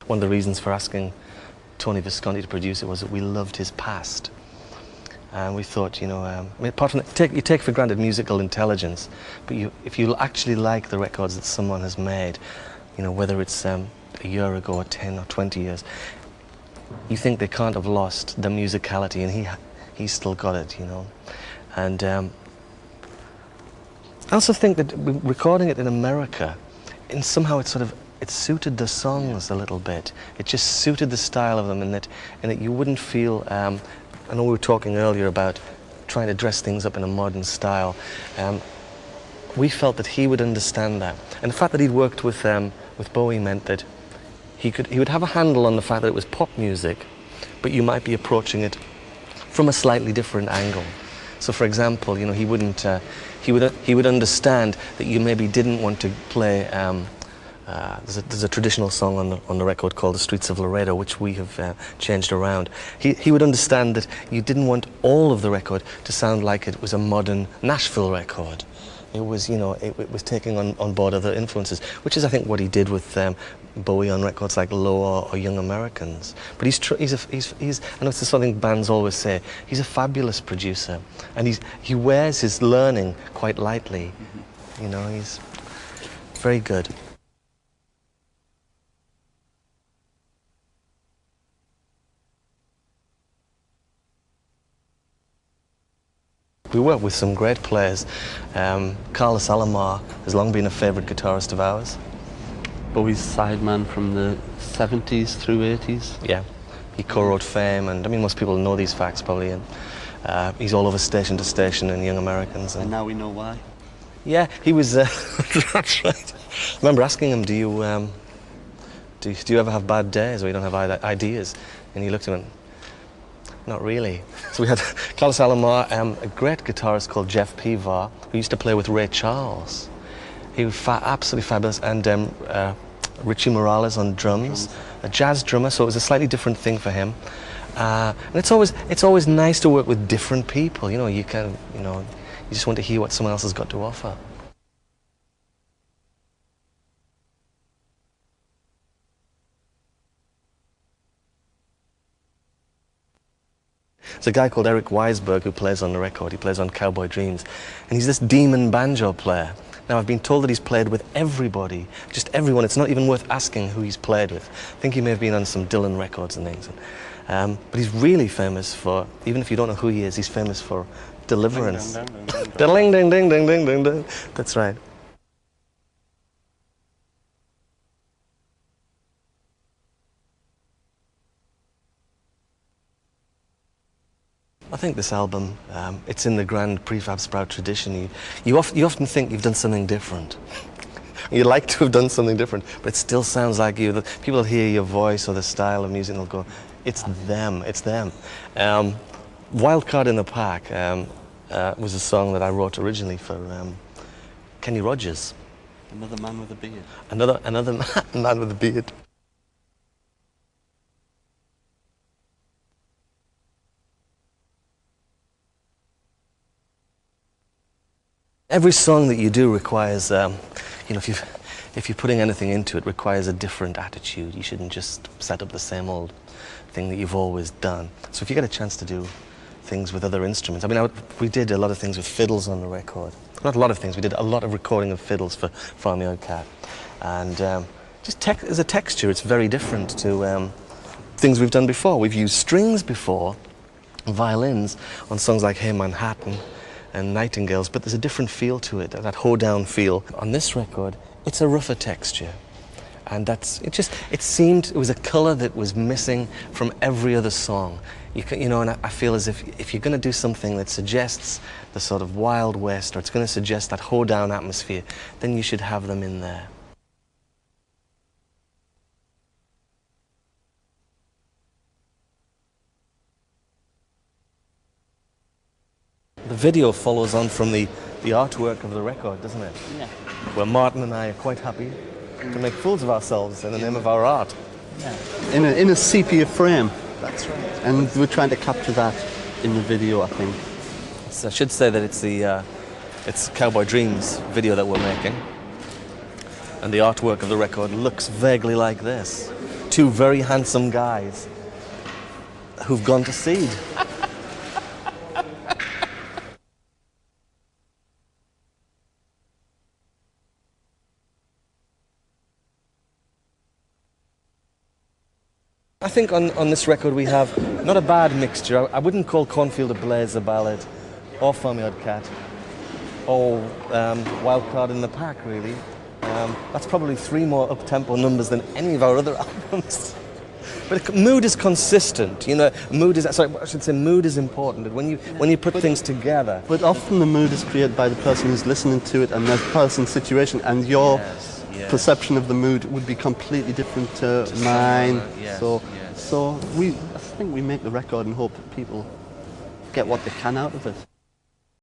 One of the reasons for asking Tony Visconti to produce it was that we loved his past. And we thought, you know, I mean, apart from you take for granted musical intelligence, but if you actually like the records that someone has made, you know, whether it's a year ago or 10 or 20 years, you think they can't have lost the musicality, and he's still got it, you know. And I also think that recording it in America, and somehow it suited the songs a little bit. It just suited the style of them, and that you wouldn't feel. I know we were talking earlier about trying to dress things up in a modern style. We felt that he would understand that, and the fact that he'd worked with Bowie meant that he would have a handle on the fact that it was pop music, but you might be approaching it from a slightly different angle. So, for example, you know, he would understand that you maybe didn't want to play. There's a traditional song on the record called "The Streets of Laredo," which we have changed around. He would understand that you didn't want all of the record to sound like it was a modern Nashville record. It was, you know, it was taking on board other influences, which is, I think, what he did with Bowie on records like "Low" or "Young Americans." But he's I know it's something bands always say. He's a fabulous producer, and he wears his learning quite lightly. You know, he's very good. We work with some great players. Carlos Alomar has long been a favourite guitarist of ours. Bowie's sideman from the 70s through 80s. Yeah, he co-wrote Fame, and I mean most people know these facts probably. And he's all over Station to Station and Young Americans. And now we know why. Yeah, he was. That's right. I remember asking him, "Do you ever have bad days, or you don't have ideas?" And he looked at me. Not really. So we had Carlos Alomar, a great guitarist called Jeff Pivar, who used to play with Ray Charles. He was absolutely fabulous, and Richie Morales on drums, a jazz drummer, so it was a slightly different thing for him. And it's always nice to work with different people. You know, you just want to hear what someone else has got to offer. There's a guy called Eric Weisberg who plays on the record. He plays on Cowboy Dreams, and he's this demon banjo player. Now, I've been told that he's played with everybody, just everyone. It's not even worth asking who he's played with. I think he may have been on some Dylan records and things. But he's really famous for, even if you don't know who he is, he's famous for Deliverance. Ding, ding, ding, ding, ding, ding, ding. That's right. I think this album, it's in the grand Prefab Sprout tradition. You often think you've done something different. You like to have done something different, but it still sounds like you. People hear your voice or the style of music and they'll go, it's them, it's them. Wild Card in the Pack was a song that I wrote originally for Kenny Rogers. Another man with a beard. Another man with a beard. Every song that you do requires, you know, if you're putting anything into it, requires a different attitude. You shouldn't just set up the same old thing that you've always done. So if you get a chance to do things with other instruments, I mean, we did a lot of things with fiddles on the record. Not a lot of things, we did a lot of recording of fiddles for Farmyard Cat. And as a texture, it's very different to things we've done before. We've used strings before, violins, on songs like Hey Manhattan and Nightingales, but there's a different feel to it, that hoedown feel. On this record, it's a rougher texture. And it seemed, it was a colour that was missing from every other song. You know, and I feel as if you're going to do something that suggests the sort of Wild West, or it's going to suggest that hoedown atmosphere, then you should have them in there. The video follows on from the artwork of the record, doesn't it? Yeah. Where Martin and I are quite happy to make fools of ourselves in the name of our art. Yeah. In a sepia frame. That's right. And we're trying to capture that in the video, I think. So I should say that it's Cowboy Dreams video that we're making. And the artwork of the record looks vaguely like this. two very handsome guys who've gone to seed. I think on this record we have not a bad mixture. I wouldn't call Cornfield Ablaze a ballad, or Farmyard Cat, or Wild Card in the Pack, really. That's probably 3 more up-tempo numbers than any of our other albums. But mood is consistent, you know. Mood is, sorry, I should say mood is important. When you put things together. But often the mood is created by the person who's listening to it and the person's situation, and your perception of the mood would be completely different to mine. So I think we make the record and hope that people get what they can out of it.